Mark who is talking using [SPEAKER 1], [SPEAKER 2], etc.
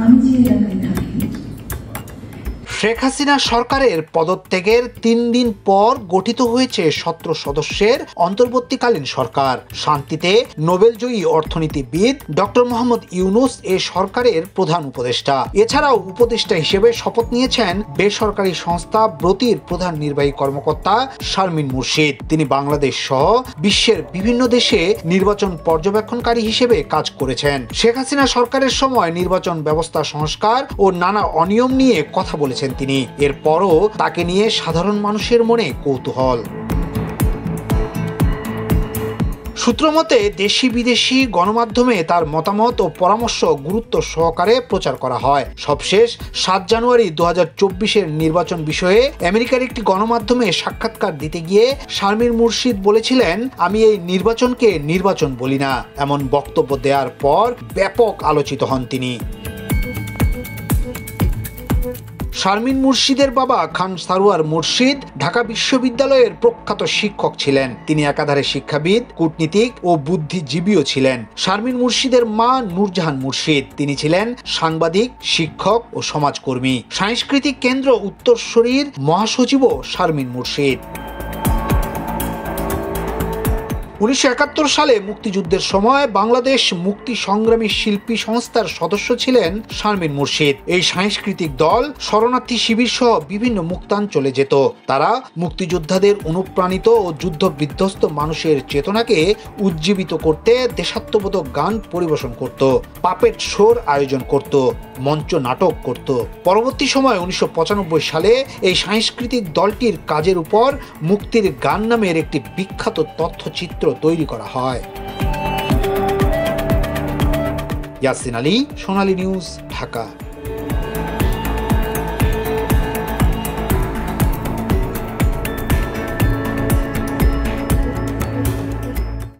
[SPEAKER 1] আমি যে এলাকায় থাকি।
[SPEAKER 2] শেখ হাসিনা সরকারের পদত্যাগের ৩ দিন পর গঠিত হয়েছে ১৭ সদস্যের অন্তর্বর্তীকালীন সরকার। শান্তিতে নোবেলজয়ী অর্থনীতিবিদ ডক্টর মোহাম্মদ ইউনূস এ সরকারের প্রধান উপদেষ্টা। এছাড়াও উপদেষ্টা হিসেবে শপথ নিয়েছেন বেসরকারি সংস্থা ব্রতির প্রধান নির্বাহী কর্মকর্তা শারমিন মুর্শিদ। তিনি বাংলাদেশ সহ বিশ্বের বিভিন্ন দেশে নির্বাচন পর্যবেক্ষণকারী হিসেবে কাজ করেছেন। শেখ হাসিনা সরকারের সময় নির্বাচন ব্যবস্থা সংস্কার ও নানা অনিয়ম নিয়ে কথা বলেছেন তিনি। এরপরও তাকে নিয়ে সাধারণ মানুষের মনে কৌতূহল। সূত্রমতে দেশি বিদেশি গণমাধ্যমে তার মতামত ও পরামর্শ গুরুত্ব সহকারে প্রচার করা হয়। সবশেষ ৭ জানুয়ারি ২০২৪-এর নির্বাচন বিষয়ে আমেরিকার একটি গণমাধ্যমে সাক্ষাৎকার দিতে গিয়ে শারমিন মুর্শিদ বলেছিলেন, আমি এই নির্বাচনকে নির্বাচন বলি না। এমন বক্তব্য দেওয়ার পর ব্যাপক আলোচিত হন তিনি। শারমিন মুর্শিদের বাবা খান সারোয়ার মুর্শিদ ঢাকা বিশ্ববিদ্যালয়ের প্রখ্যাত শিক্ষক ছিলেন। তিনি একাধারে শিক্ষাবিদ, কূটনীতিক ও বুদ্ধিজীবীও ছিলেন। শারমিন মুর্শিদের মা নূরজাহান মুর্শিদ, তিনি ছিলেন সাংবাদিক, শিক্ষক ও সমাজকর্মী। সাংস্কৃতিক কেন্দ্র উত্তরসূরির মহাসচিবও শারমিন মুর্শিদ। ১৯৭১ সালে মুক্তিযুদ্ধের সময় বাংলাদেশ মুক্তি সংগ্রামী শিল্পী সংস্থার সদস্য ছিলেন শারমিন মুর্শিদ। এই সাংস্কৃতিক দল শরণার্থী শিবির সহ বিভিন্ন মুক্তাঞ্চলে যেত। তারা মুক্তিযোদ্ধাদের অনুপ্রাণিত ও যুদ্ধ বিধ্বস্ত মানুষের চেতনাকে উজ্জীবিত করতে দেশাত্মবোধক গান পরিবেশন করত, পাপেট শোর আয়োজন করত, মঞ্চ নাটক করত। পরবর্তী সময় ১৯৯৫ সালে এই সাংস্কৃতিক দলটির কাজের উপর মুক্তির গান নামের একটি বিখ্যাত তথ্যচিত্র তৈরি করা হয়। ইয়াসিন আলী, সোনালী নিউজ, ঢাকা।